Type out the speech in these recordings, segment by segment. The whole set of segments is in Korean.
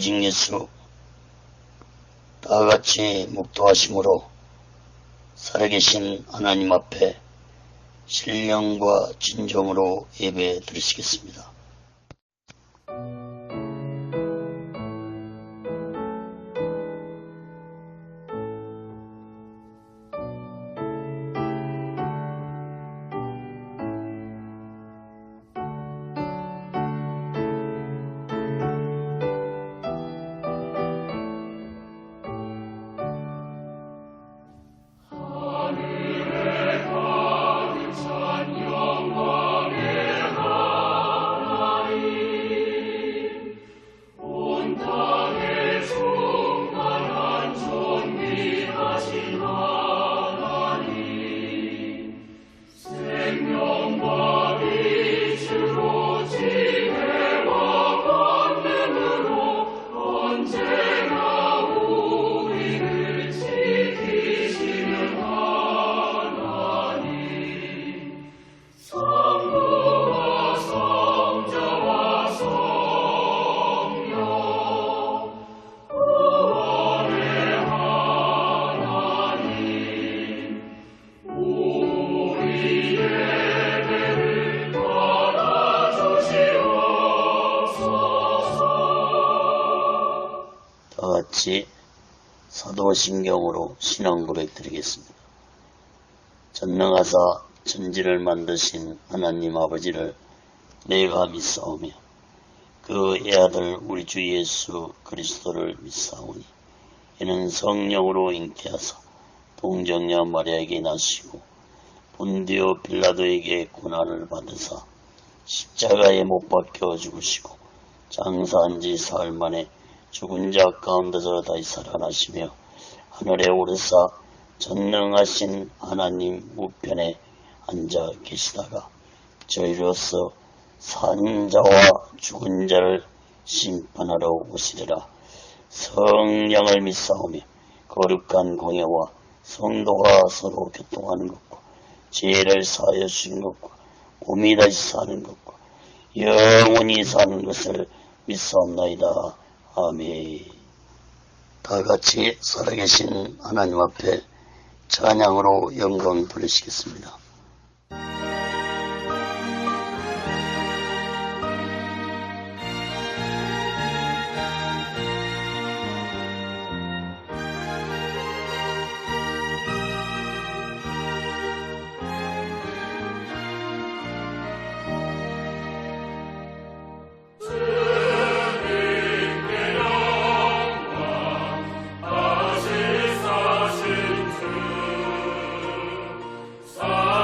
오직 예수 다같이 묵도하심으로 살아계신 하나님 앞에 신령과 진정으로 예배 드리시겠습니다. 다같이 사도신경으로 신앙 고백 드리겠습니다. 전능하사 천지를 만드신 하나님 아버지를 내가 믿사오며 그 애아들 우리 주 예수 그리스도를 믿사오니 이는 성령으로 잉태하사 동정녀 마리아에게 나시고 본디오 빌라도에게 고난을 받으사 십자가에 못 박혀 죽으시고 장사한 지 사흘 만에 죽은 자 가운데서 다시 살아나시며 하늘에 오르사 전능하신 하나님 우편에 앉아 계시다가 저희로서 산 자와 죽은 자를 심판하러 오시리라. 성령을 믿사오며 거룩한 공예와 성도가 서로 교통하는 것과 죄를 사하여 주신 것과 몸이 다시 사는 것과 영원히 사는 것을 믿사옵나이다. 아멘. 다같이 살아계신 하나님 앞에 찬양으로 영광 돌리시겠습니다. 사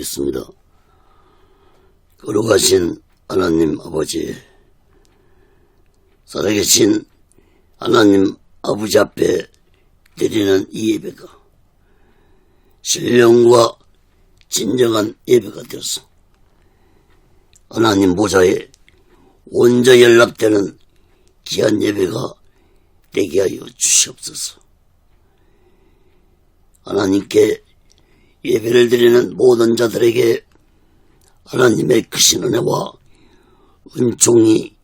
기도하겠습니다. 거룩하신 하나님 아버지, 살아계신 하나님 아버지 앞에 드리는 이 예배가 신령과 진정한 예배가 되어서 하나님 보좌에 온전히 연락되는 귀한 예배가 되게 하여 주시옵소서. 하나님께 예배를 드리는 모든 자들에게 하나님의 크신 은혜와 은총이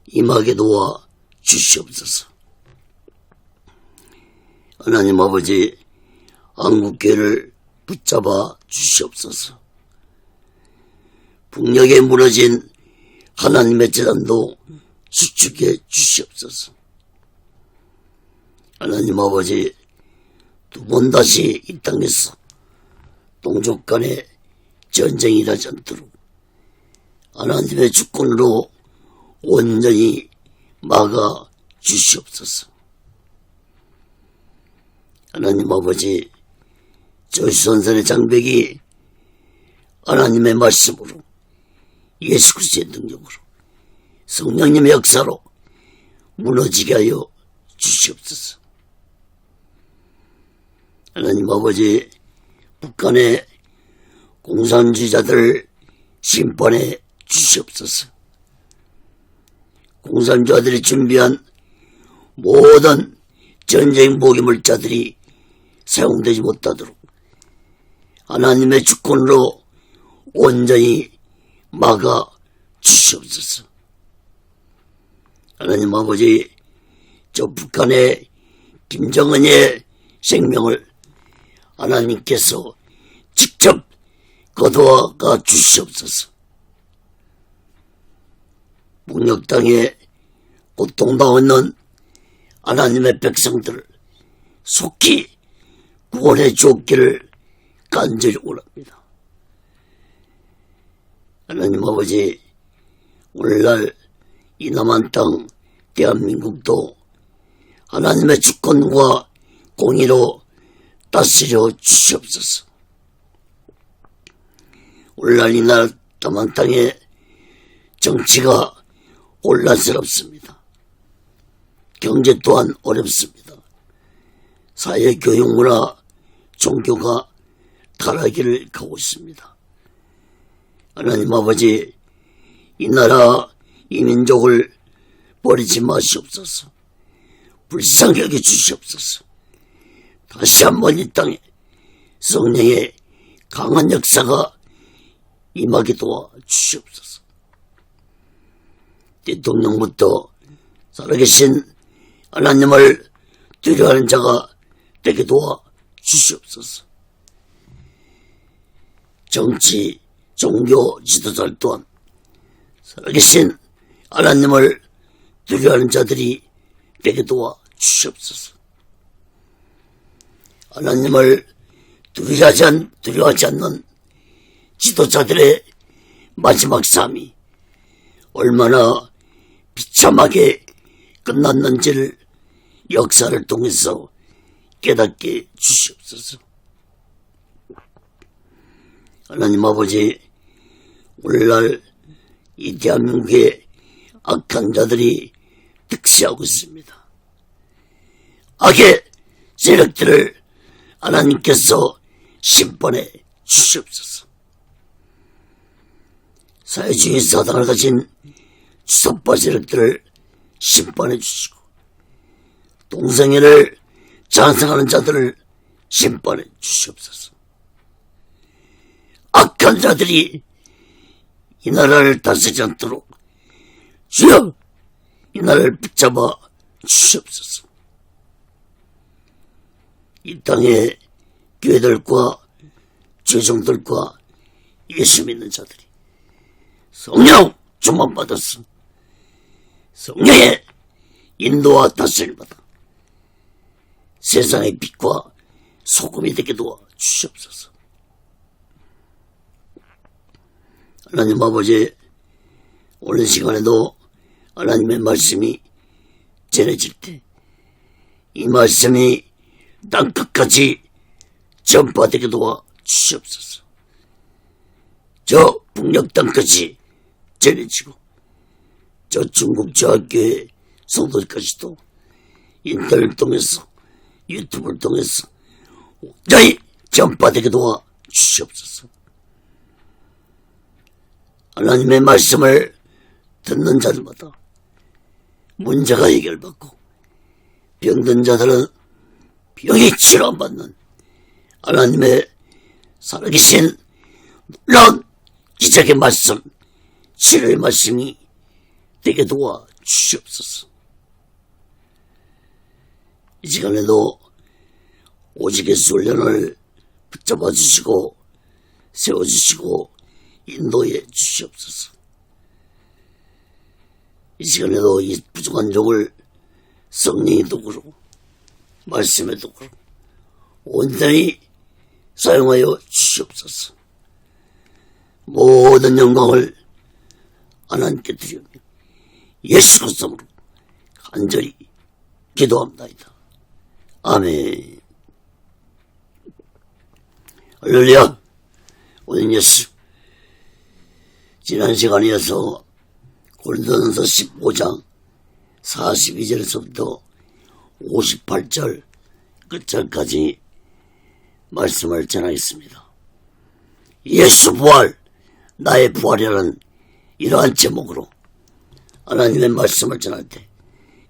임하게 도와 주시옵소서. 하나님 아버지, 한국교회를 붙잡아 주시옵소서. 북녘에 무너진 하나님의 재단도 수축해 주시옵소서. 하나님 아버지, 두 번 다시 이 땅에서 동족 간의 전쟁이 일어나지 않도록 하나님의 주권으로 온전히 막아 주시옵소서. 하나님 아버지, 조선선의 장벽이 하나님의 말씀으로 예수 그리스도의 능력으로 성령님의 역사로 무너지게 하여 주시옵소서. 하나님 아버지, 북한의 공산주의자들을 심판해 주시옵소서. 공산주의자들이 준비한 모든 전쟁 모기물자들이 사용되지 못하도록 하나님의 주권으로 온전히 막아 주시옵소서. 하나님 아버지, 저 북한의 김정은의 생명을 하나님께서 직접 거두어가 주시옵소서. 북녘 땅에 고통당하는 하나님의 백성들을 속히 구원해 주옵기를 간절히 원합니다. 하나님 아버지, 오늘날 이 남한 땅 대한민국도 하나님의 주권과 공의로 다스려 주시옵소서. 오늘날 이 남한 땅의 정치가 혼란스럽습니다. 경제 또한 어렵습니다. 사회, 교육, 문화, 종교가 타락기를 가고 있습니다. 하나님 아버지, 이 나라, 이 민족을 버리지 마시옵소서. 불쌍히 여겨 주시옵소서. 다시 한번 이 땅에 성령의 강한 역사가 임하게 도와 주시옵소서. 대통령부터 살아계신 하나님을 두려워하는 자가 되게 도와 주시옵소서. 정치, 종교 지도자들 또한 살아계신 하나님을 두려워하는 자들이 되게 도와 주시옵소서. 하나님을 두려워하지 않는 지도자들의 마지막 삶이 얼마나 비참하게 끝났는지를 역사를 통해서 깨닫게 주시옵소서. 하나님 아버지, 오늘날 이 대한민국의 악한 자들이 득세하고 있습니다. 악의 세력들을 하나님께서 심판해 주시옵소서. 사회주의 사상을 가진 주사파 세력들을 심판해 주시고 동성애를 찬성하는 자들을 심판해 주시옵소서. 악한 자들이 이 나라를 다스리지 않도록 주여 이 나라를 붙잡아 주시옵소서. 이 땅의 교회들과 죄종들과 예수 믿는 자들이 성령 충만받았어 성령의 인도와 다스림을 받아 세상의 빛과 소금이 되게 도와 주시옵소서. 하나님 아버지, 오늘 시간에도 하나님의 말씀이 전해질 때 이 말씀이 땅끝까지 전파되게 도와 주시옵소서. 저 북녘 땅까지 전해지고 저 중국 저 학교의 성도들까지도 인터넷을 통해서 유튜브를 통해서 온전히 전파되게 도와 주시옵소서. 하나님의 말씀을 듣는 자들마다 문제가 해결받고 병든 자들은 병이 치료 안 받는 하나님의 살아계신 놀라운 기적의 말씀, 치료의 말씀이 되게 도와 주시옵소서. 이 시간에도 오직 예수 훈련을 붙잡아 주시고 세워주시고 인도해 주시옵소서. 이 시간에도 이 부족한 종을 성령의 도구로 말씀의 도구로 온전히 사용하여 주시옵소서. 모든 영광을 하나님께 드리며 예수 그리스도로 간절히 기도합니다. 아멘. 할렐루야. 오늘 예수 지난 시간에 이어서 고린도전서 15장 42절에서부터 58절 끝절까지 말씀을 전하겠습니다. 예수 부활, 나의 부활이라는 이러한 제목으로 하나님의 말씀을 전할 때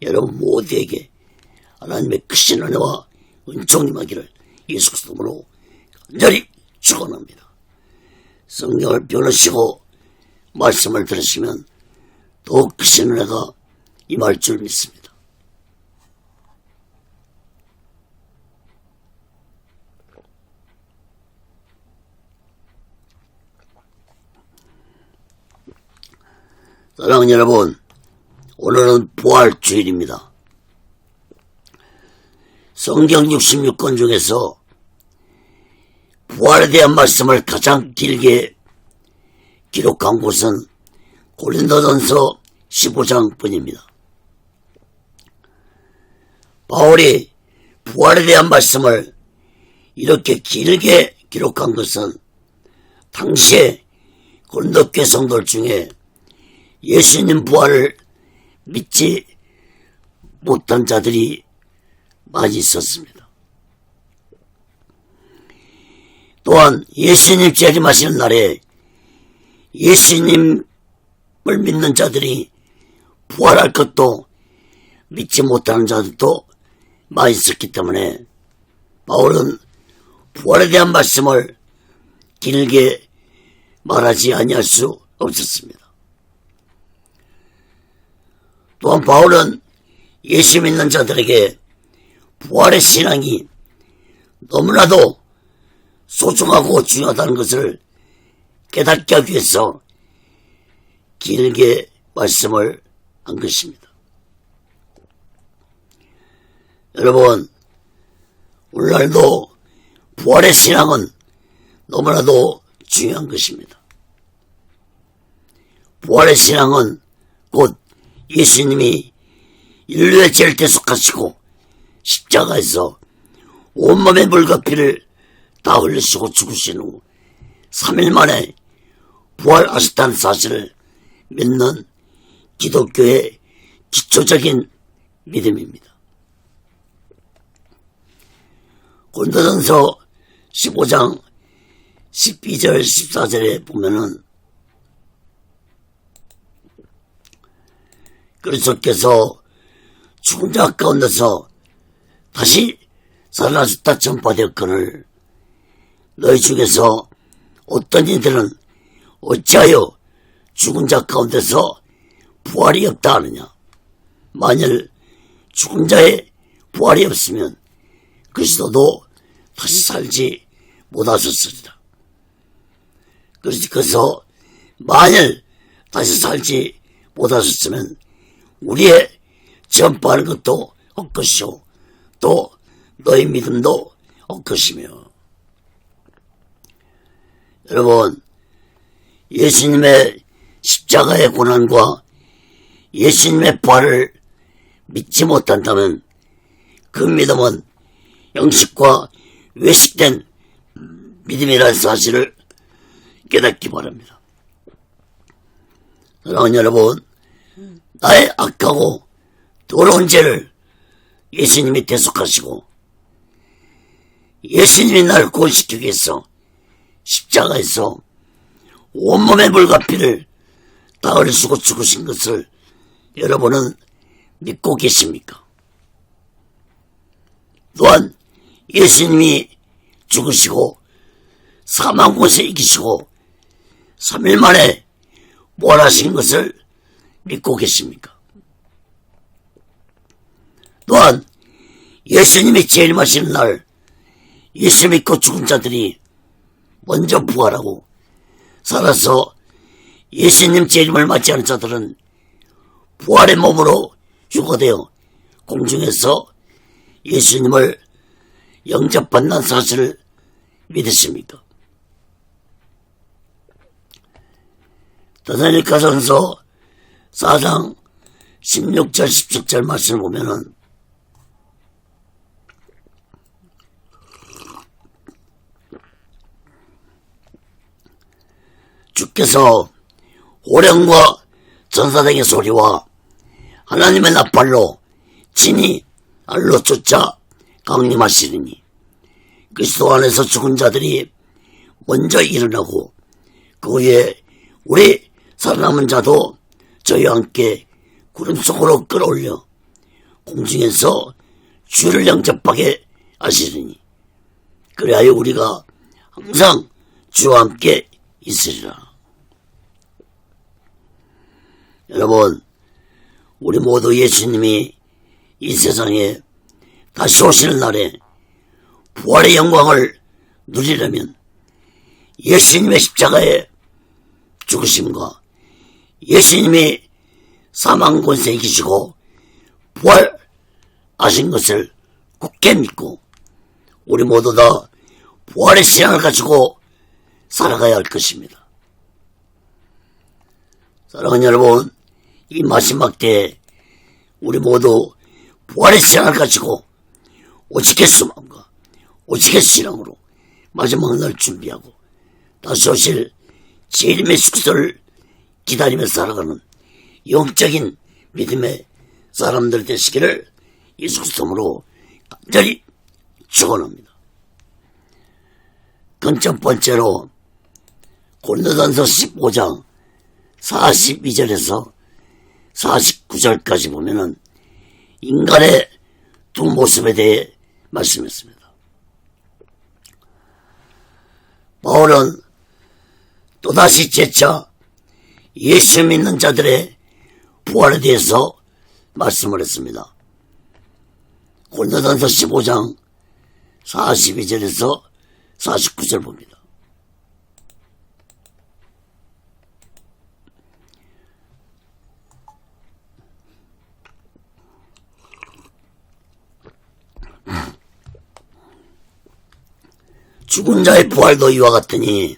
여러분 모두에게 하나님의 크신 은혜와 은총이 임하기를 예수 그리스도로 간절히 축원합니다. 성경을 펴놓으시고 말씀을 들으시면 더욱 크신 은혜가 임할 줄 믿습니다. 사랑하는 여러분, 오늘은 부활주일입니다. 성경 66권 중에서 부활에 대한 말씀을 가장 길게 기록한 곳은 고린도전서 15장 뿐입니다. 바울이 부활에 대한 말씀을 이렇게 길게 기록한 것은 당시에 고린도 교회 성도들 중에 예수님 부활을 믿지 못한 자들이 많이 있었습니다. 또한 예수님 재림하시는 날에 예수님을 믿는 자들이 부활할 것도 믿지 못하는 자들도 많이 있었기 때문에 바울은 부활에 대한 말씀을 길게 말하지 아니할 수 없었습니다. 또한 바울은 예수 믿는 자들에게 부활의 신앙이 너무나도 소중하고 중요하다는 것을 깨닫게 하기 위해서 길게 말씀을 한 것입니다. 여러분, 오늘날도 부활의 신앙은 너무나도 중요한 것입니다. 부활의 신앙은 곧 예수님이 인류의 죄를 대속하시고 십자가에서 온몸의 물과 피를 다 흘리시고 죽으신 후 3일 만에 부활하셨다는 사실을 믿는 기독교의 기초적인 믿음입니다. 고린도전서 15장 12절 14절에 보면은 그리스도께서 죽은 자 가운데서 다시 살아나셨다 전파되었거늘 너희 중에서 어떤 이들은 어찌하여 죽은 자 가운데서 부활이 없다 하느냐. 만일 죽은 자의 부활이 없으면 그리스도도 다시 살지 못하셨으리라. 그래서 만일 다시 살지 못하셨으면 우리의 전파하는 것도 헛것이요 또 너희 믿음도 헛것이며. 여러분, 예수님의 십자가의 고난과 예수님의 부활을 믿지 못한다면 그 믿음은 영식과 외식된 믿음이라는 사실을 깨닫기 바랍니다. 사랑하는 여러분, 나의 악하고 더러운 죄를 예수님이 대속하시고 예수님이 나를 구원시키기 위해서 십자가에서 온몸의 물과 피를 다 흘리시고 죽으신 것을 여러분은 믿고 계십니까? 또한 예수님이 죽으시고 사망 권세 이기시고 3일 만에 부활하신 것을 믿고 계십니까? 또한 예수님이 재림하시는 날 예수 믿고 죽은 자들이 먼저 부활하고 살아서 예수님 재림을 맞지 않은 자들은 부활의 몸으로 휴거되어 공중에서 예수님을 영접한다는 사실을 믿으십니까? 데살로니가전서 4장 16절 17절 말씀을 보면은 주께서 호령과 전사등의 소리와 하나님의 나팔로 친히 알로 쫓아 강림하시리니 그리스도 안에서 죽은 자들이 먼저 일어나고 그 후에 우리 살아남은 자도 저희와 함께 구름 속으로 끌어올려 공중에서 주를 영접하게 하시리니 그리하여 우리가 항상 주와 함께 있으리라. 여러분, 우리 모두 예수님이 이 세상에 다시 오시는 날에 부활의 영광을 누리려면 예수님의 십자가의 죽으심과 예수님이 사망 권세 이기시고 부활하신 것을 굳게 믿고 우리 모두 다 부활의 신앙을 가지고 살아가야 할 것입니다. 사랑하는 여러분, 이 마지막 때에 우리 모두 부활의 신앙을 가지고 오직 예수 마음과 오직 예수 신앙으로 마지막 날 준비하고 다시 오실 재림의 예수 그리스도를 기다리며 살아가는 영적인 믿음의 사람들 되시기를 예수 그리스도로 간절히 축원합니다. 그건 첫 번째로 고린도전서 15장 42절에서 49절까지 보면은 인간의 두 모습에 대해 말씀했습니다. 바울은 또다시 재차 예수 믿는 자들의 부활에 대해서 말씀을 했습니다. 고린도전서 15장 42절에서 49절 봅니다. 죽은 자의 부활도 이와 같으니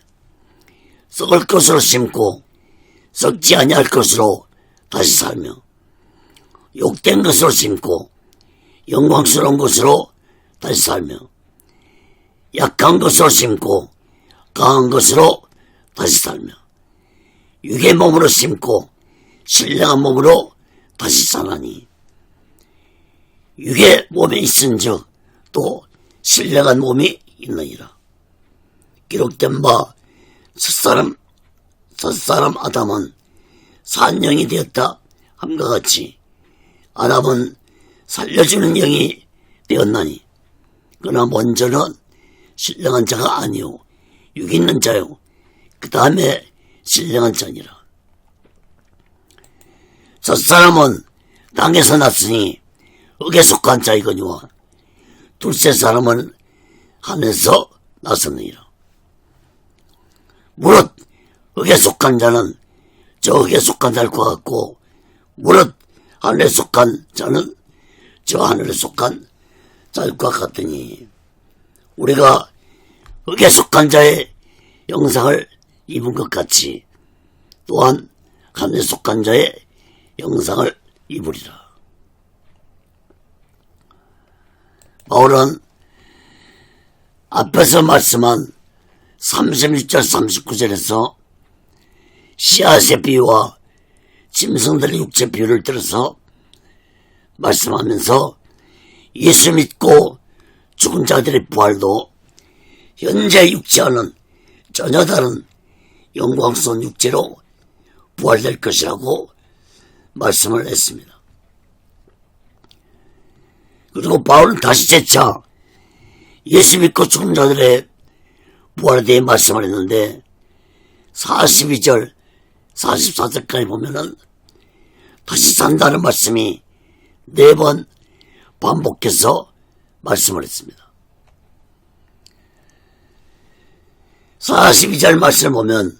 썩을 것으로 심고 썩지 아니할 것으로 다시 살며 욕된 것으로 심고 영광스러운 것으로 다시 살며 약한 것으로 심고 강한 것으로 다시 살며 육의 몸으로 심고 신령한 몸으로 다시 사나니 육의 몸에 있은즉 또 신령한 몸이 있느니라. 기록된 바 첫사람 아담은 산영이 되었다 함과 같이 아담은 살려주는 영이 되었나니 그러나 먼저는 신령한 자가 아니요 육 있는 자요 그 다음에 신령한 자니라. 첫사람은 땅에서 났으니 흙에 속한 자이거니와 둘째 사람은 하늘에서 났었느니라. 무릇 흙에 속한 자는 저 흙에 속한 자일과 같고 무릇 하늘에 속한 자는 저 하늘에 속한 자일과 같으니 우리가 흙에 속한 자의 영상을 입은 것 같이 또한 하늘에 속한 자의 영상을 입으리라. 바울은 앞에서 말씀한 36절 39절에서 씨앗의 비유와 짐승들의 육체 비유를 들어서 말씀하면서 예수 믿고 죽은 자들의 부활도 현재 육체와는 전혀 다른 영광스러운 육체로 부활될 것이라고 말씀을 했습니다. 그리고 바울은 다시 재차 예수 믿고 죽은 자들의 부활에 대해 말씀을 했는데 42절 44절까지 보면은 다시 산다는 말씀이 4번 반복해서 말씀을 했습니다. 42절 말씀을 보면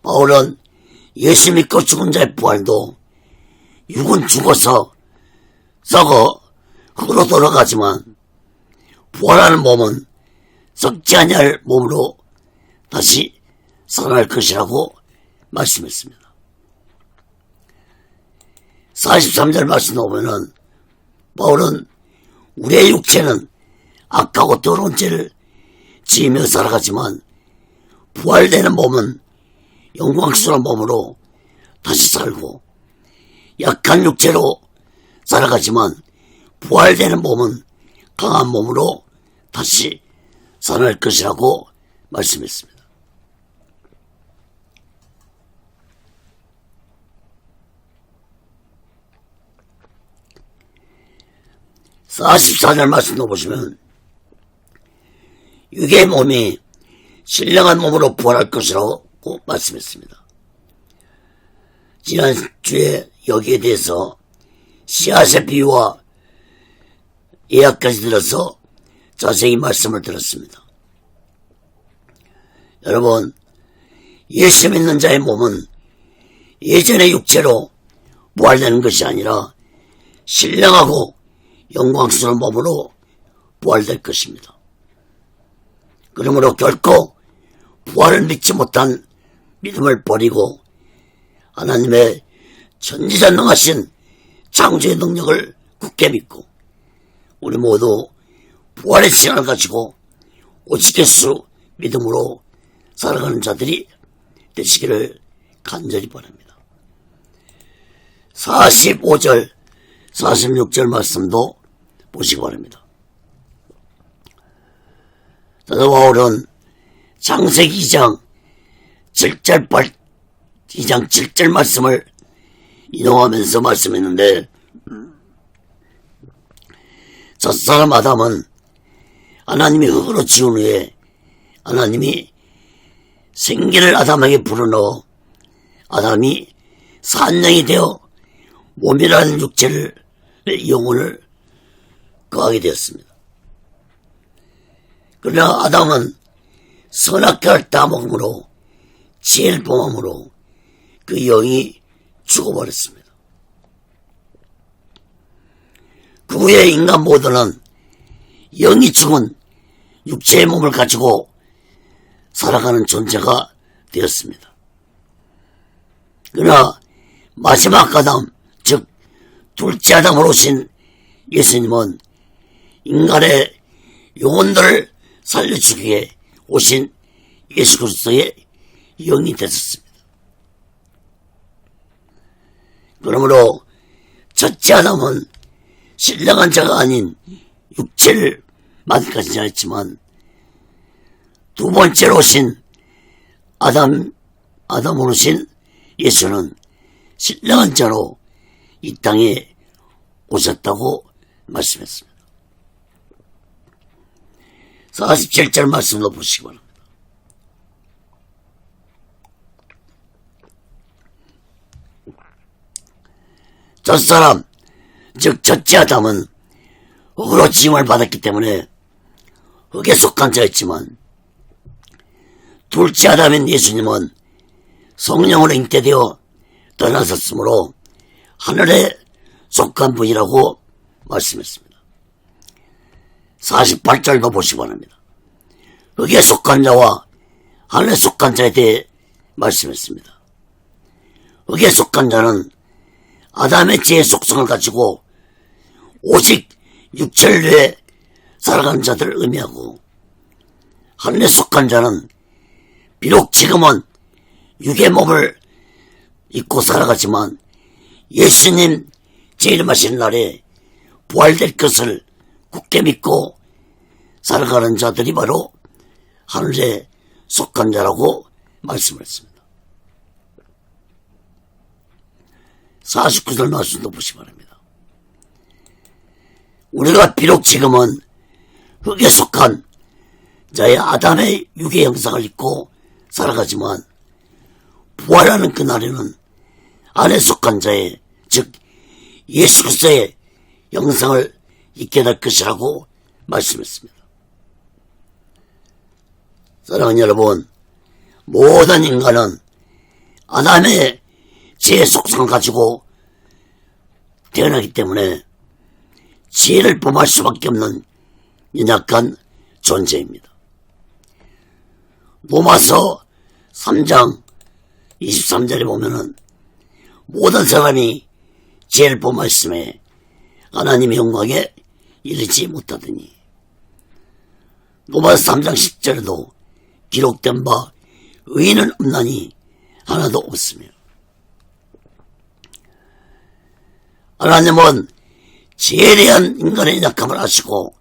바울은 예수 믿고 죽은 자의 부활도 육은 죽어서 썩어 흙으로 돌아가지만 부활하는 몸은 썩지 아니할 몸으로 다시 살아날 것이라고 말씀했습니다. 43절 말씀을 보면은 바울은 우리의 육체는 악하고 더러운 죄를 지으며 살아가지만 부활되는 몸은 영광스러운 몸으로 다시 살고 약한 육체로 살아가지만 부활되는 몸은 강한 몸으로 다시 살아날 것이라고 말씀했습니다. 44절 말씀도 보시면 육의 몸이 신령한 몸으로 부활할 것이라고 말씀했습니다. 지난주에 여기에 대해서 씨앗의 비유와 예약까지 들어서 자세히 말씀을 들었습니다. 여러분, 예수 믿는 자의 몸은 예전의 육체로 부활되는 것이 아니라 신령하고 영광스러운 몸으로 부활될 것입니다. 그러므로 결코 부활을 믿지 못한 믿음을 버리고 하나님의 천지전능하신 창조의 능력을 굳게 믿고 우리 모두 부활의 시간을 가지고 오직 예수 믿음으로 살아가는 자들이 되시기를 간절히 바랍니다. 45절 46절 말씀도 보시기 바랍니다. 사도 바울은 창세기 2장 7절 말씀을 인용하면서 말씀했는데 첫사람 아담은 하나님이 흙으로 지은 후에 하나님이 생기를 아담에게 불어넣어 아담이 산령이 되어 몸이라는 육체를 영혼을 거하게 되었습니다. 그러나 아담은 선악과를 따먹음으로 죄를 범함으로 그 영이 죽어버렸습니다. 그 후에 인간 모두는 영이 죽은 육체의 몸을 가지고 살아가는 존재가 되었습니다. 그러나 마지막 아담, 즉 둘째 아담으로 오신 예수님은 인간의 영혼들을 살려주기 위해 오신 예수 그리스도의 영이 되셨습니다. 그러므로 첫째 아담은 신령한 자가 아닌 육체를 만까지 자였지만 두 번째로 오신 아담으로 오신 예수는 신령한 자로 이 땅에 오셨다고 말씀했습니다. 47절 말씀도 보시기 바랍니다. 첫사람, 즉 첫째 아담은 흙으로 지음을 받았기 때문에 흙에 속한 자였지만 둘째 아담인 예수님은 성령으로 잉태되어 떠나셨으므로 하늘에 속한 분이라고 말씀했습니다. 48절도 보시기 바랍니다. 흙에 속한 자와 하늘에 속한 자에 대해 말씀했습니다. 흙에 속한 자는 아담의 죄의 속성을 가지고 오직 육체를 위해 살아가는 자들을 의미하고 하늘에 속한 자는 비록 지금은 육의 몸을 입고 살아가지만 예수님 재림하시는 날에 부활될 것을 굳게 믿고 살아가는 자들이 바로 하늘에 속한 자라고 말씀을 했습니다. 49절 말씀도 보시기 바랍니다. 우리가 비록 지금은 흙에 속한 자의 아담의 육의 형상을 입고 살아가지만 부활하는 그날에는 안에 속한 자의, 즉 예수 그리스도의 형상을 입게 될 것이라고 말씀했습니다. 사랑하는 여러분, 모든 인간은 아담의 죄의 속성을 가지고 태어나기 때문에 죄를 범할 수밖에 없는 연약한 존재입니다. 로마서 3장 23절에 보면은 모든 사람이 죄를 범하였음에 하나님의 영광에 이르지 못하더니, 로마서 3장 10절에도 기록된 바 의인은 없나니 하나도 없으며, 하나님은 죄에 대한 인간의 약함을 아시고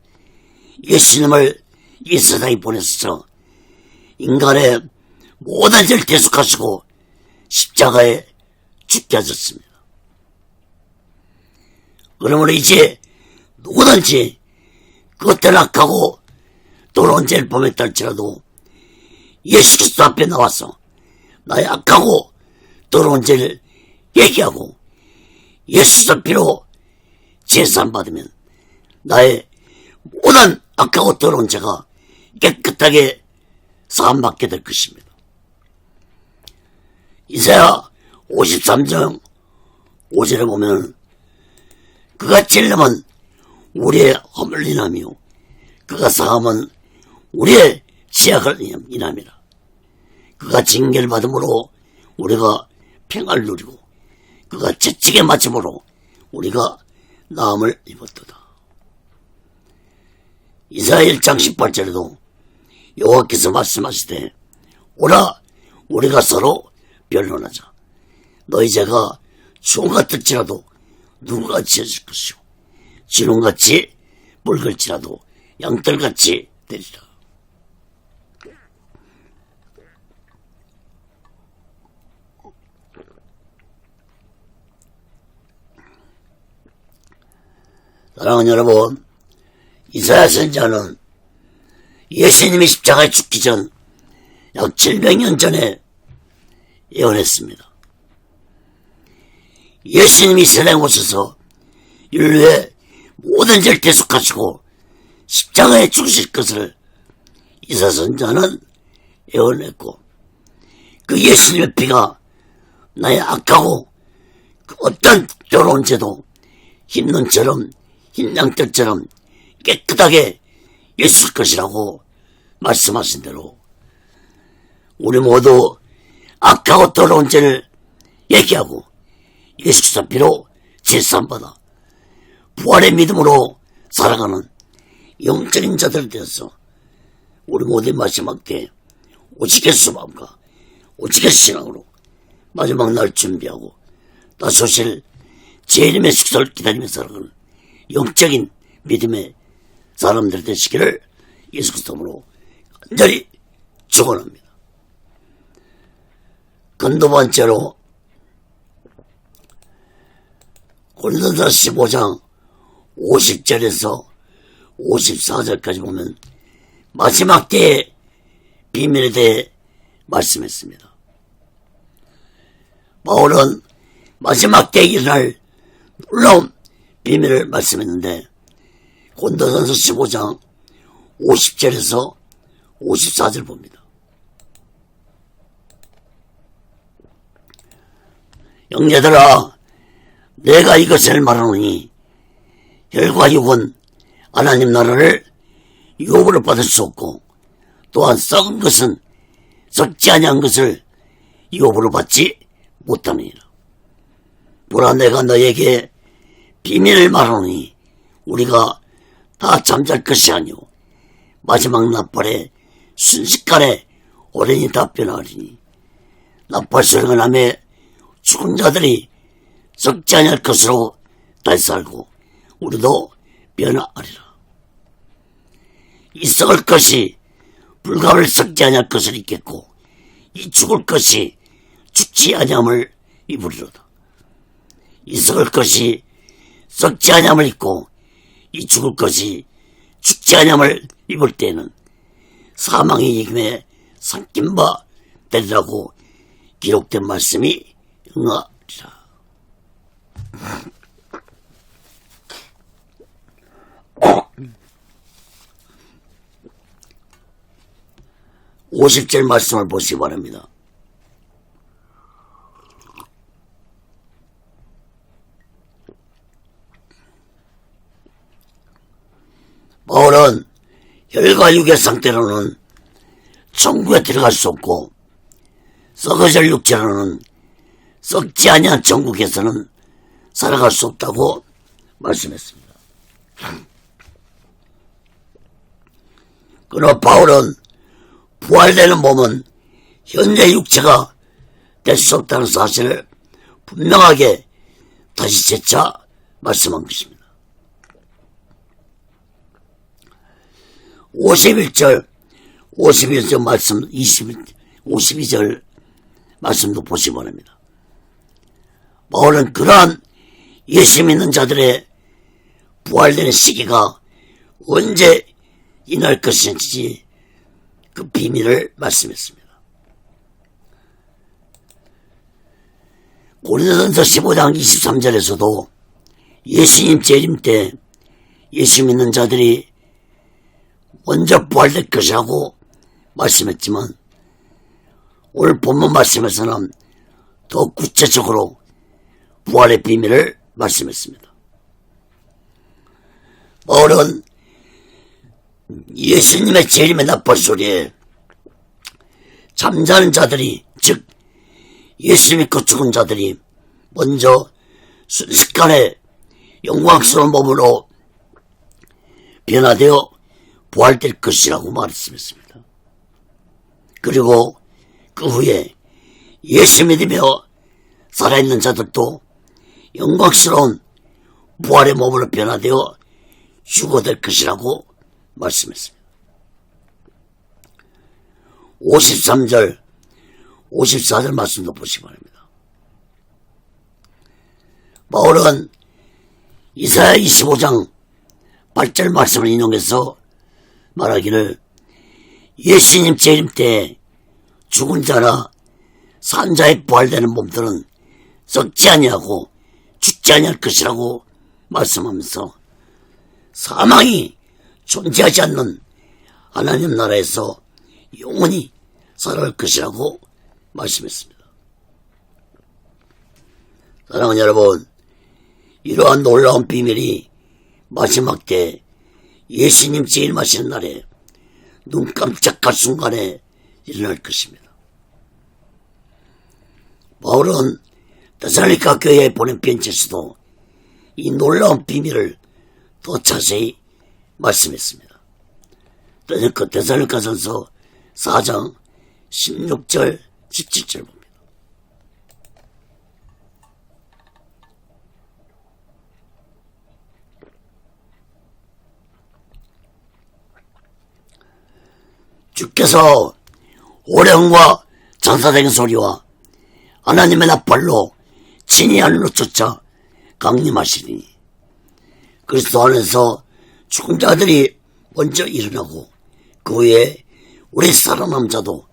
예수님을 이 세상에 보내셔서 인간의 모든 죄를 대속하시고 십자가에 죽게 하셨습니다. 그러므로 이제 누구든지 그것들 악하고 더러운 죄를 범했다 할지라도 예수 그리스도 앞에 나와서 나의 악하고 더러운 죄를 얘기하고 예수 그리스도 피로 제사함 받으면 나의 모든 악하고 더러운 죄가 깨끗하게 사함받게 될 것입니다. 이사야 53장 5절에 보면 그가 찔림은 우리의 허물 인하며 그가 사함은 우리의 죄악을 인함이라. 그가 징계를 받음으로 우리가 평안을 누리고 그가 채찍에 맞음으로 우리가 나음을 입었도다. 이사야 1장 18절에도 여호와께서 말씀하시되 오라 우리가 서로 변론하자. 너희 죄가 주홍같을지라도 눈같이 해질 것이요 진홍같이 붉을지라도 양털같이 되리라. 사랑하는 여러분, 이사야 선지자는 예수님이 십자가에 죽기 전 약 700년 전에 예언했습니다. 예수님이 세상에 오셔서 인류의 모든 죄를 대속하시고 십자가에 죽으실 것을 이사야 선지자는 예언했고, 그 예수님의 피가 나의 악하고 그 어떤 더러운 죄도 흰 눈처럼 흰 양털처럼 깨끗하게 있을 것이라고 말씀하신 대로 우리 모두 악하고 더러운 죄를 얘기하고 예수 그리스도 피로 제사함받아 부활의 믿음으로 살아가는 영적인 자들 되어서 우리 모두의 마지막 때 오직 예수 마음과 오직 예수 신앙으로 마지막 날 준비하고 다시 오실 재림의 숙소를 기다리며 살아가는 영적인 믿음의 사람들 되시기를 예수 그리스도로 간절히 축원합니다. 두 번째로 고린도서 15장 50절에서 54절까지 보면 마지막 때의 비밀에 대해 말씀했습니다. 바울은 마지막 때에 일어날 놀라운 비밀을 말씀했는데 고린도전서 15장 50절에서 54절 봅니다. 형제들아, 내가 이것을 말하노니 혈과 육은 하나님 나라를 유업으로 받을 수 없고 또한 썩은 것은 썩지 아니한 것을 유업으로 받지 못하느니라. 보라, 내가 너에게 비밀을 말하노니 우리가 다 잠잘 것이 아니오 마지막 나팔에 순식간에 오랜이 답변하리니 나팔 소리가 나매 죽은 자들이 썩지 아니할 것으로 다시 살고 우리도 변화하리라. 이 썩을 것이 불가을 썩지 아니할 것을 입겠고 이 죽을 것이 죽지 아니함을 입으리로다. 이 썩을 것이 썩지 아니함을 입고 이 죽을 것이 죽지 아니함을 입을 때는 사망의 이김에 삼킨 바 되리라고 기록된 말씀이 응하리라. 50절 말씀을 보시기 바랍니다. 바울은 혈과 육의 상태로는 천국에 들어갈 수 없고 썩어질 육체로는 썩지 아니한 천국에서는 살아갈 수 없다고 말씀했습니다. 그러나 바울은 부활되는 몸은 현재 육체가 될 수 없다는 사실을 분명하게 다시 재차 말씀한 것입니다. 51절, 51절 말씀, 52절 말씀도 보시기 바랍니다. 바울은 그러한 예수 믿는 자들의 부활되는 시기가 언제 임할 것인지 그 비밀을 말씀했습니다. 고린도전서 15장 23절에서도 예수님 재림 때 예수 믿는 자들이 먼저 부활될 것이라고 말씀했지만 오늘 본문 말씀에서는 더 구체적으로 부활의 비밀을 말씀했습니다. 바울은 예수님의 재림의 나팔 소리에 잠자는 자들이, 즉 예수 믿고 죽은 자들이 먼저 순식간에 영광스러운 몸으로 변화되어 부활될 것이라고 말씀했습니다. 그리고 그 후에 예수 믿으며 살아있는 자들도 영광스러운 부활의 몸으로 변화되어 죽어될 것이라고 말씀했습니다. 53절, 54절 말씀도 보시기 바랍니다. 바울은 이사야 25장 8절 말씀을 인용해서 말하기를 예수님 재림 때 죽은 자나 산 자의 부활되는 몸들은 썩지 아니하고 죽지 아니할 것이라고 말씀하면서 사망이 존재하지 않는 하나님 나라에서 영원히 살아갈 것이라고 말씀했습니다. 사랑하는 여러분, 이러한 놀라운 비밀이 마지막 때 예수님 재림하시는 날에 눈 깜짝할 순간에 일어날 것입니다. 바울은 데살로니가 교회에 보낸 편지에서도 이 놀라운 비밀을 더 자세히 말씀했습니다. 데살로니가전서 4장 16절 17절 봅니다. 주께서 오령과 장사된 소리와 하나님의 나팔로 친히 하늘로 쫓아 강림하시니 그리스도 안에서 죽은 자들이 먼저 일어나고 그 후에 우리 살아남은 자도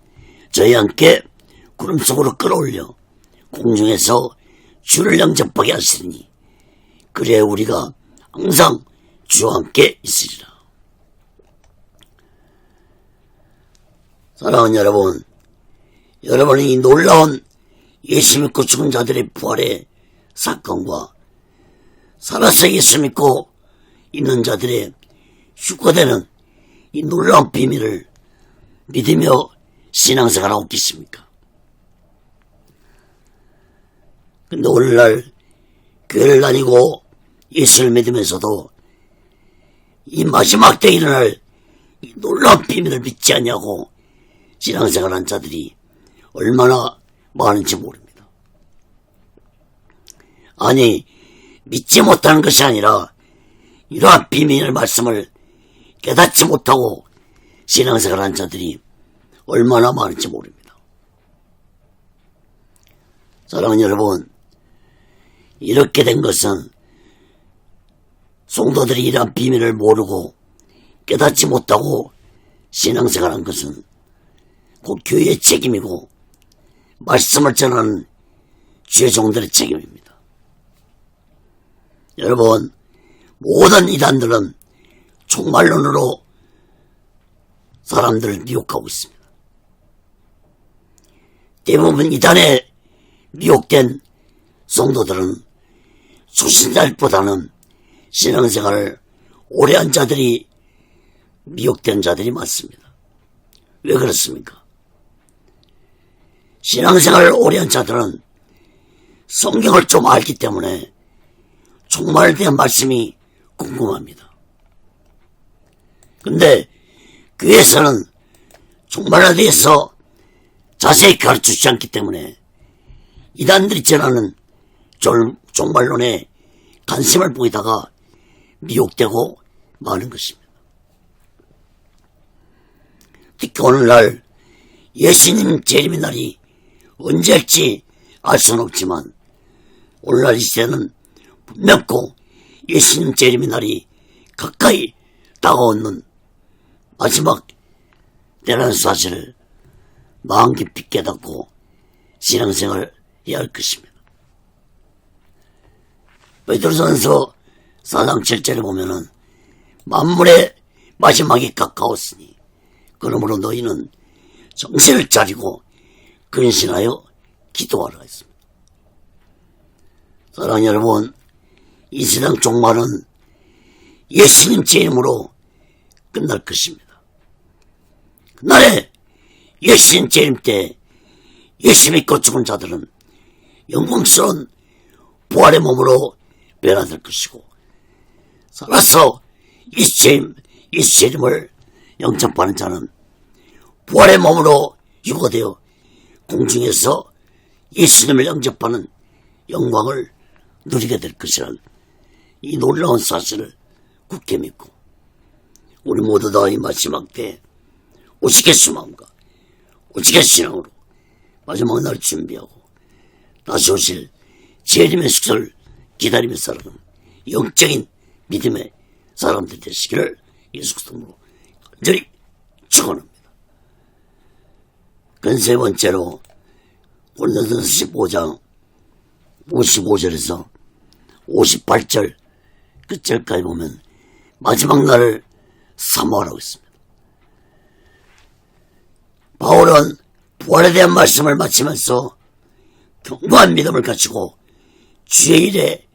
저희와 함께 구름 속으로 끌어올려 공중에서 주를 영접하게 하시니 그래야 우리가 항상 주와 함께 있으리라. 사랑하는 여러분, 여러분은 이 놀라운 예수 믿고 죽은 자들의 부활의 사건과 살아서 예수 믿고 있는 자들의 휴거되는 이 놀라운 비밀을 믿으며 신앙생활하고 계십니까? 근데 오늘날 교회를 다니고 예수를 믿으면서도 이 마지막 때 일어날 이 놀라운 비밀을 믿지 않냐고 신앙생활한 자들이 얼마나 많은지 모릅니다. 아니, 믿지 못하는 것이 아니라 이러한 비밀의 말씀을 깨닫지 못하고 신앙생활한 자들이 얼마나 많은지 모릅니다. 사랑하는 여러분, 이렇게 된 것은 성도들이 이러한 비밀을 모르고 깨닫지 못하고 신앙생활한 것은 곧 교회의 책임이고 말씀을 전하는 주의 종들의 책임입니다. 여러분, 모든 이단들은 종말론으로 사람들을 미혹하고 있습니다. 대부분 이단에 미혹된 성도들은 초신자들보다는 신앙생활을 오래 한 자들이 미혹된 자들이 많습니다. 왜 그렇습니까? 신앙생활을 오래 한 자들은 성경을 좀 알기 때문에 종말에 대한 말씀이 궁금합니다. 근데 교회에서는 종말에 대해서 자세히 가르쳐주지 않기 때문에 이단들이 전하는 종말론에 관심을 보이다가 미혹되고 마는 것입니다. 특히 오늘날 예수님 재림의 날이 언제일지 알 수는 없지만 오늘날 이 시대는 분명코 예수님 재림의 날이 가까이 다가오는 마지막 때라는 사실을 마음 깊이 깨닫고 신앙생활을 해야 할 것입니다. 베드로전서 4장 7절에 보면은 만물의 마지막이 가까웠으니 그러므로 너희는 정신을 차리고 근신하여 기도하라 했습니다. 사랑하는 여러분, 이 세상 종말은 예수님 재림으로 끝날 것입니다. 그날에 예수님 재림 때 예수 믿고 죽은 자들은 영광스러운 부활의 몸으로 변화될 것이고 살아서 예수 재림을 영접하는 자는 부활의 몸으로 유고되어 공중에서 예수님을 영접하는 영광을 누리게 될 것이라는 이 놀라운 사실을 굳게 믿고 우리 모두 다 이 마지막 때 오시겠수 마음과 오시겠수 신앙으로 마지막 날 준비하고 다시 오실 재림의 숙소를 기다리며 살아가는 영적인 믿음의 사람들 되시기를 예수 그리스도로 간절히 축원합니다. 그 세 번째로 고린도전서 15장 55절에서 58절 끝절까지 보면 마지막 날을 사모하라고 했습니다. 바울은 부활에 대한 말씀을 마치면서 견고한 믿음을 가지고 주의 일에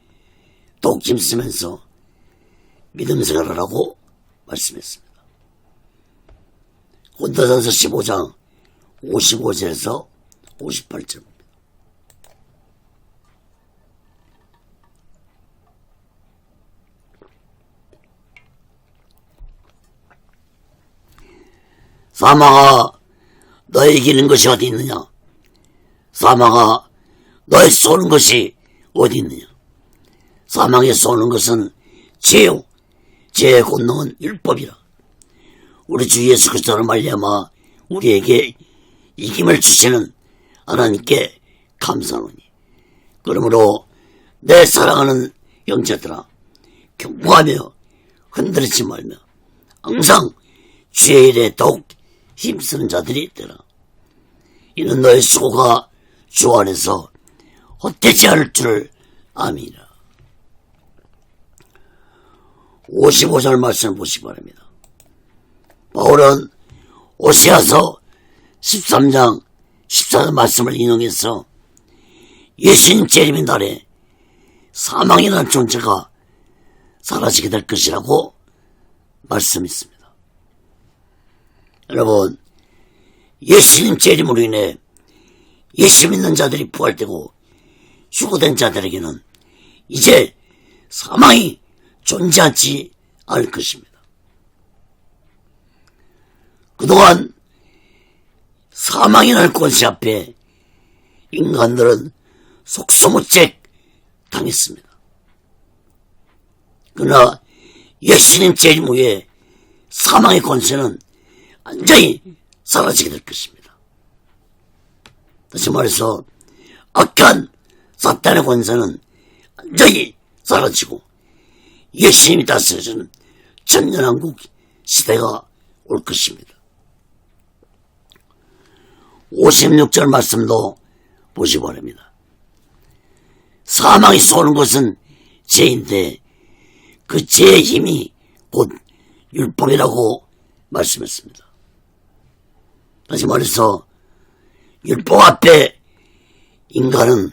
더욱 힘쓰면서 믿음 생활을 하라고 말씀했습니다. 고린도전서 15장 55절에서 58절입니다. 사망아, 너의 이기는 것이 어디 있느냐? 사망아, 너의 쏘는 것이 어디 있느냐? 사망에 쏘는 것은 죄요, 죄의 권능은 율법이라. 우리 주 예수 그리스도를 말미암아 우리에게 이김을 주시는 하나님께 감사하노니. 그러므로 내 사랑하는 형제들아, 경고하며 흔들리지 말며 항상 주의 일에 더욱 힘쓰는 자들이 되라. 이는 너의 수고가 주 안에서 헛되지 않을 줄을 아미라. 55절 말씀을 보시기 바랍니다. 바울은 오시아서 13장 14절 말씀을 인용해서 예수님 재림의 날에 사망이라는 존재가 사라지게 될 것이라고 말씀했습니다. 여러분, 예수님 재림으로 인해 예수 믿는 자들이 부활되고 휴거된 자들에게는 이제 사망이 존재하지 않을 것입니다. 그동안 사망이라는 권세 앞에 인간들은 속수무책 당했습니다. 그러나 예수님 재림 후에 사망의 권세는 완전히 사라지게 될 것입니다. 다시 말해서 악한 사탄의 권세는 완전히 사라지고 예수님이 다스려주는 천년왕국 시대가 올 것입니다. 56절 말씀도 보시기 바랍니다. 사망이 쏘는 것은 죄인데 그 죄의 힘이 곧 율법이라고 말씀했습니다. 다시 말해서 율법 앞에 인간은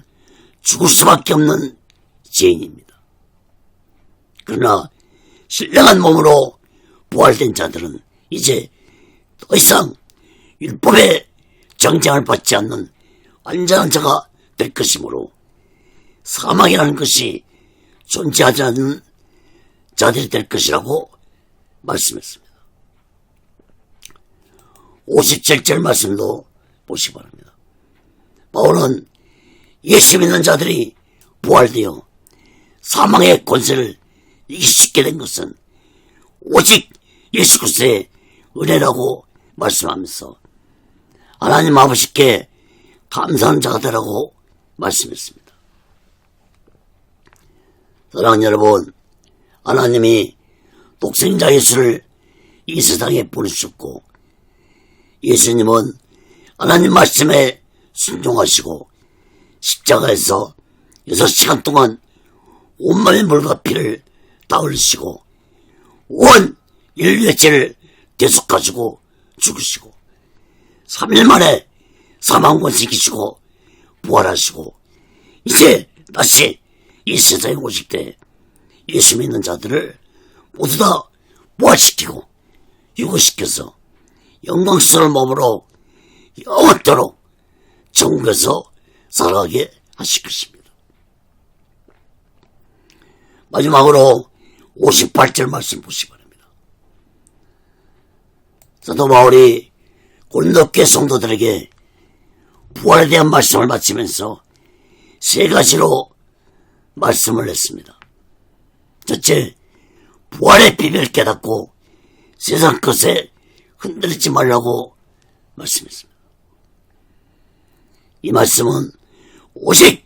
죽을 수밖에 없는 죄인입니다. 그러나 신령한 몸으로 부활된 자들은 이제 더 이상 율법의 정죄를 받지 않는 완전한 자가 될 것이므로 사망이라는 것이 존재하지 않는 자들이 될 것이라고 말씀했습니다. 57절 말씀도 보시기 바랍니다. 바울은 예수 믿는 자들이 부활되어 사망의 권세를 이길 수 있게 된 것은 오직 예수 그리스도의 은혜라고 말씀하면서 하나님 아버지께 감사하는 자가 되라고 말씀했습니다. 사랑하는 여러분, 하나님이 독생자 예수를 이 세상에 보내주셨고 예수님은 하나님 말씀에 순종하시고 십자가에서 6시간 동안 온몸의 물과 피를 다 흘리시고 온 인류의 죄를 대속하시고 죽으시고 3일 만에 사망권세 이기시고 부활하시고 이제 다시 이 세상에 오실 때 예수 믿는 자들을 모두 다 부활시키고 유고시켜서 영광스러운 몸으로 영원토록 천국에서 살아가게 하실 것입니다. 마지막으로 58절 말씀 보시기 바랍니다. 사도 바울이 고린도 교회 성도들에게 부활에 대한 말씀을 마치면서 세 가지로 말씀을 했습니다. 첫째, 부활의 비밀을 깨닫고 세상 것에 흔들리지 말라고 말씀했습니다. 이 말씀은 오직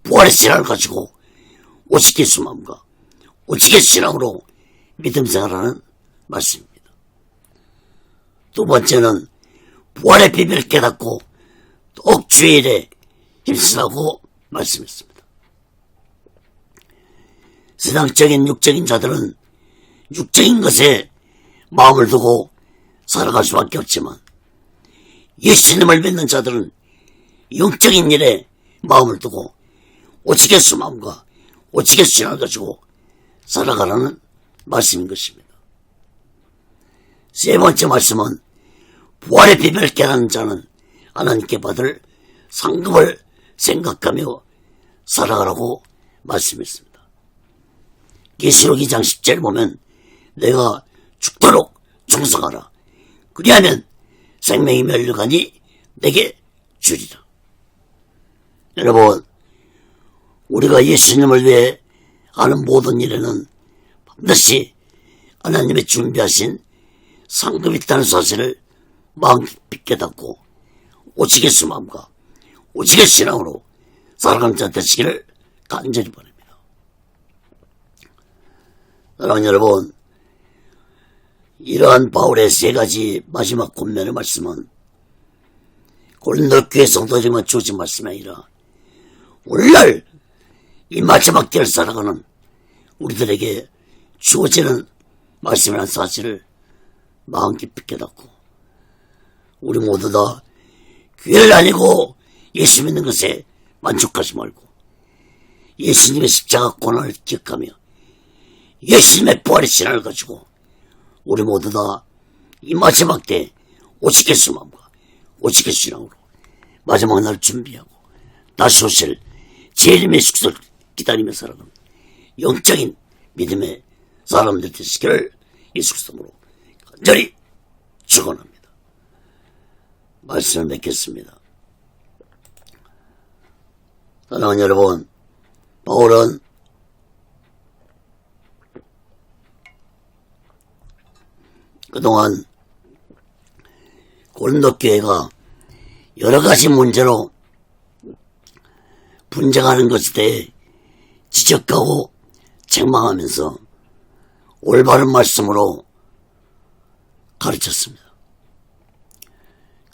부활의 신앙을 가지고 오직 예수 마음과 오직 예수 신앙으로 믿음 생활하는 말씀입니다. 두 번째는 부활의 비밀을 깨닫고 더욱 주의 일에 힘쓰라고 말씀했습니다. 세상적인 육적인 자들은 육적인 것에 마음을 두고 살아갈 수밖에 없지만 예수님을 믿는 자들은 영적인 일에 마음을 두고 오직 예수 마음과 오직 예수 신앙을 가지고 살아가라는 말씀인 것입니다. 세 번째 말씀은 부활의 비밀을 깨닫는 자는 하나님께 받을 상급을 생각하며 살아가라고 말씀했습니다. 계시록 2장 10절에 보면 내가 죽도록 충성하라. 그리하면 생명이 멸류관이 내게 주리라. 여러분, 우리가 예수님을 위해 하는 모든 일에는 반드시 하나님의 준비하신 상급이 있다는 사실을 마음 깊이 깨닫고 오직 예수 마음과 오직 예수 신앙으로 살아가는 자 되시기를 간절히 바랍니다. 사랑하는 여러분, 이러한 바울의 세 가지 마지막 권면의 말씀은 고린도 교회 성도들에게만 주어진 말씀이 아니라 오늘날 이 마지막 때를 살아가는 우리들에게 주어지는 말씀이라는 사실을 마음 깊이 깨닫고 우리 모두 다 교회를 다니고 예수 믿는 것에 만족하지 말고 예수님의 십자가 고난을 기억하며 예수님의 부활의 신앙을 가지고 우리 모두 다 이 마지막 때 오직 예수 마음과 오직 예수 신앙으로 마지막 날 준비하고 다시 오실 재림의 숙소를 기다리며 살아가는 영적인 믿음의 사람들 되시기를 예수 그리스도로 간절히 축원합니다. 말씀을 맺겠습니다. 사랑하는 여러분, 바울은 그동안 고린도 교회가 여러 가지 문제로 분쟁하는 것에 대해 지적하고 책망하면서 올바른 말씀으로 가르쳤습니다.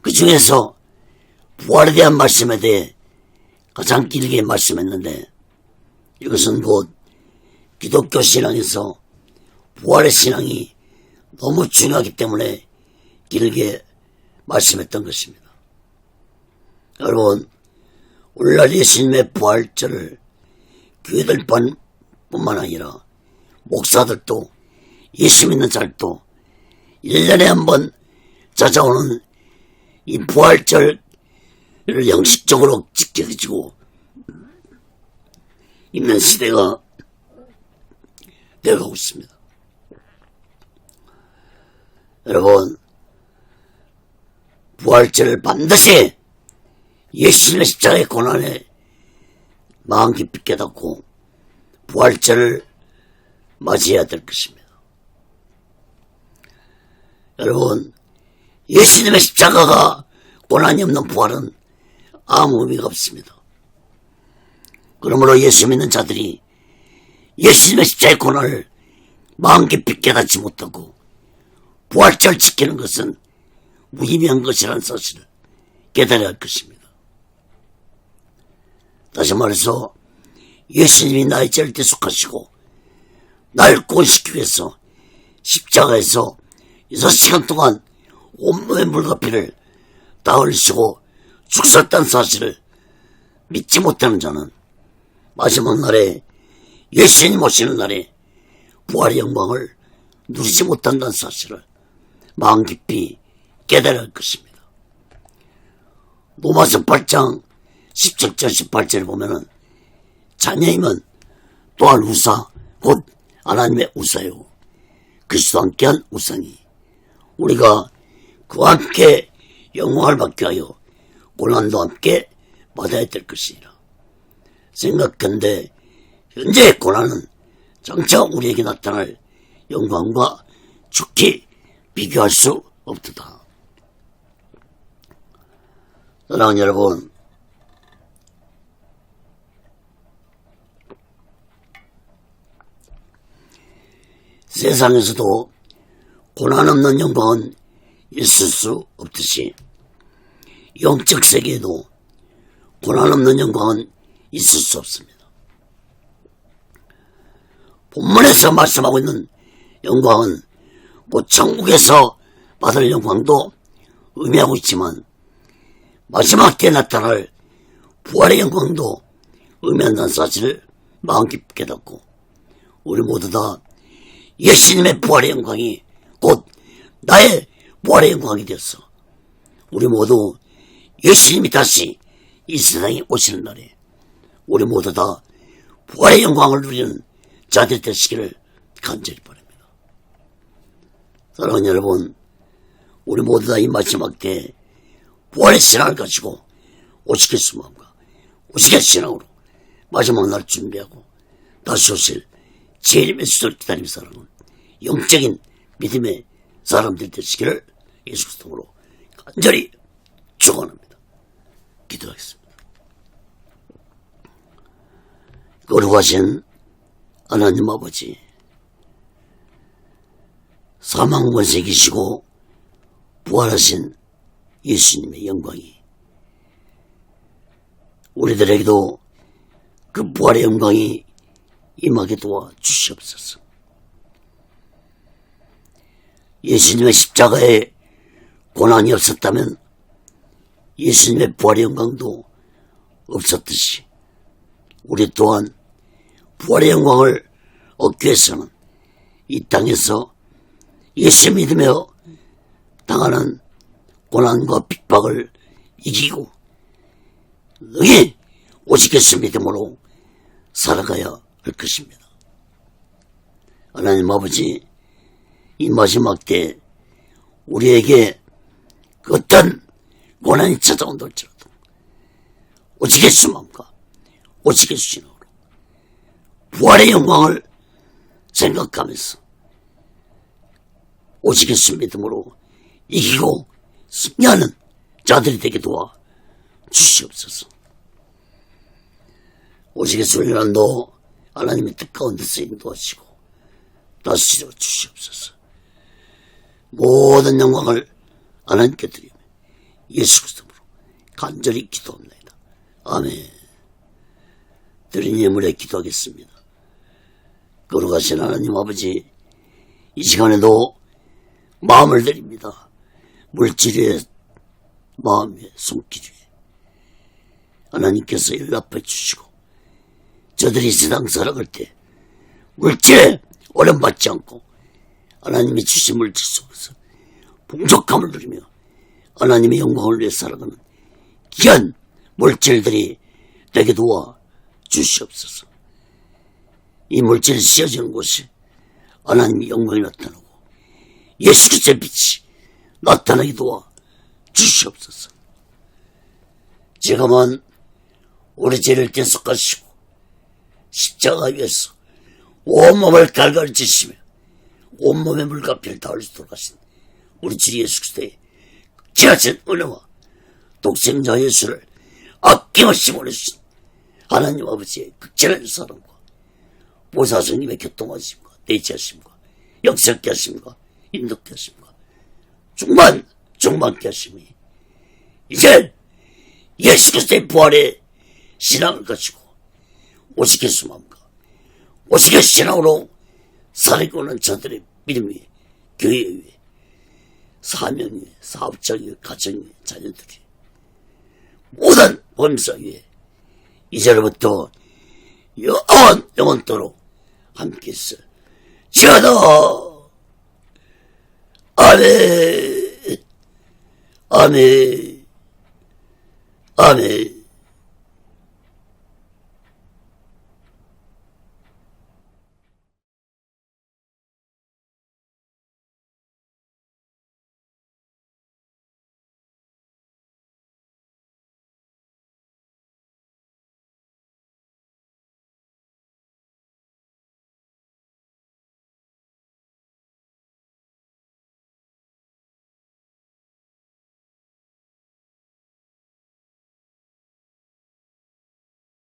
그 중에서 부활에 대한 말씀에 대해 가장 길게 말씀했는데, 이것은 곧 기독교 신앙에서 부활의 신앙이 너무 중요하기 때문에 길게 말씀했던 것입니다. 여러분, 오늘날 예수님의 부활절을 교회들 뿐만 아니라 목사들도 예수 믿는 자들도 1년에 한 번 찾아오는 이 부활절을 형식적으로 지켜지고 있는 시대가 되어가고 있습니다. 여러분, 부활절을 반드시 예수님의 십자가의 고난에 마음 깊이 깨닫고 부활절을 맞이해야 될 것입니다. 여러분, 예수님의 십자가가 고난이 없는 부활은 아무 의미가 없습니다. 그러므로 예수 믿는 자들이 예수님의 십자가의 고난을 마음 깊이 깨닫지 못하고 부활절 지키는 것은 무의미한 것이라는 사실을 깨달아야 할 것입니다. 다시 말해서 예수님이 나의 죄를 대속하시고 날 구원시키기 위해서 십자가에서 6시간 동안 온몸의 물과 피를 다 흘리시고 죽으셨다는 사실을 믿지 못하는 자는 마지막 날에 예수님 오시는 날에 부활의 영광을 누리지 못한다는 사실을 마음 깊이 깨달아야 할 것입니다. 로마서 8장 17절 18절을 보면은 자녀임은 또한 우사 곧 하나님의 우사요 그리스도와 함께한 우상이 우리가 그와 함께 영광을 받게 하여 고난도 함께 받아야 될 것이니라. 생각한데 현재의 고난은 장차 우리에게 나타날 영광과 죽기 비교할 수 없도다. 사랑하는 여러분, 세상에서도 고난 없는 영광은 있을 수 없듯이 영적 세계에도 고난 없는 영광은 있을 수 없습니다. 본문에서 말씀하고 있는 영광은 뭐 천국에서 받을 영광도 의미하고 있지만 마지막 때에 나타날 부활의 영광도 의미한다는 사실을 마음 깊게 깨닫고 우리 모두 다 예수님의 부활의 영광이 곧 나의 부활의 영광이 되었어. 우리 모두 예수님이 다시 이 세상에 오시는 날에 우리 모두 다 부활의 영광을 누리는 자들 되시기를 간절히 바랍니다. 사랑하는 여러분, 우리 모두 다 이 마지막 때에 부활의 신앙을 가지고 오시길 소망과 오시길 신앙으로 마지막 날 준비하고 다시 오실 재림의 수를 기다리며 살아가는 영적인 믿음의 사람들 되시기를 예수 그리스도로 간절히 축원합니다. 기도하겠습니다. 거룩하신 하나님 아버지, 사망 권세 계시고 부활하신 예수님의 영광이 우리들에게도 그 부활의 영광이 임하게 도와 주시옵소서. 예수님의 십자가에 고난이 없었다면 예수님의 부활의 영광도 없었듯이 우리 또한 부활의 영광을 얻기 위해서는 이 땅에서 예수 믿으며 당하는 고난과 핍박을 이기고 능히 오시겠을 믿음으로 살아가야 할 것입니다. 하나님 아버지, 이 마지막 때 우리에게 그 어떤 고난이 찾아온다 할지라도 오직 예수 마음과 오직 예수 신앙으로 부활의 영광을 생각하면서 오직 예수 믿음으로 이기고 승리하는 자들이 되게 도와 주시옵소서. 오직 예수를 인한도 하나님의 뜻 가운데서 인도하시고 다스려 주시옵소서. 모든 영광을 하나님께 드리며 예수 그리스도로 간절히 기도합니다. 아멘. 드린 예물에 기도하겠습니다. 거룩하신 하나님 아버지, 이 시간에도 마음을 드립니다. 물질 위에 마음 위에 손길 위에 하나님께서 연락해 주시고 저들이 세상 살아갈 때 물질에 어려움받지 않고 하나님이 주신 물질 속에서 풍족함을 누리며 하나님의 영광을 위해 살아가는 귀한 물질들이 되게 도와 주시옵소서. 이 물질이 씌어지는 곳이 하나님의 영광이 나타나고 예수 그리스도의 빛이 나타나게 도와 주시옵소서. 지금은 우리 죄를 대속하시고 십자가 위에서 온몸을 갈갈이 찢으시며 온몸에 물과 피를 다 흘리도록 하신 우리 주 예수 그리스도의 지나친 은혜와 독생자 예수를 아낌없이 보내주신 하나님 아버지의 극진한 사랑과 보사성님의 교통하심과 대지하심과 역사케 하심과 인도케 하심과 충만케 하심이 이제 예수 그리스도의 부활의 신앙을 가지고 오직 예수 마음과 오직 예수 신앙으로 살아가고 있는 저들의 믿음 위에 교회 위에 사명 위에 사업자 위에 가정 위에 자녀들 위에 모든 범사 위에 이제로부터 영원토록 함께했어 지하다. 아멘. 아멘. 아멘.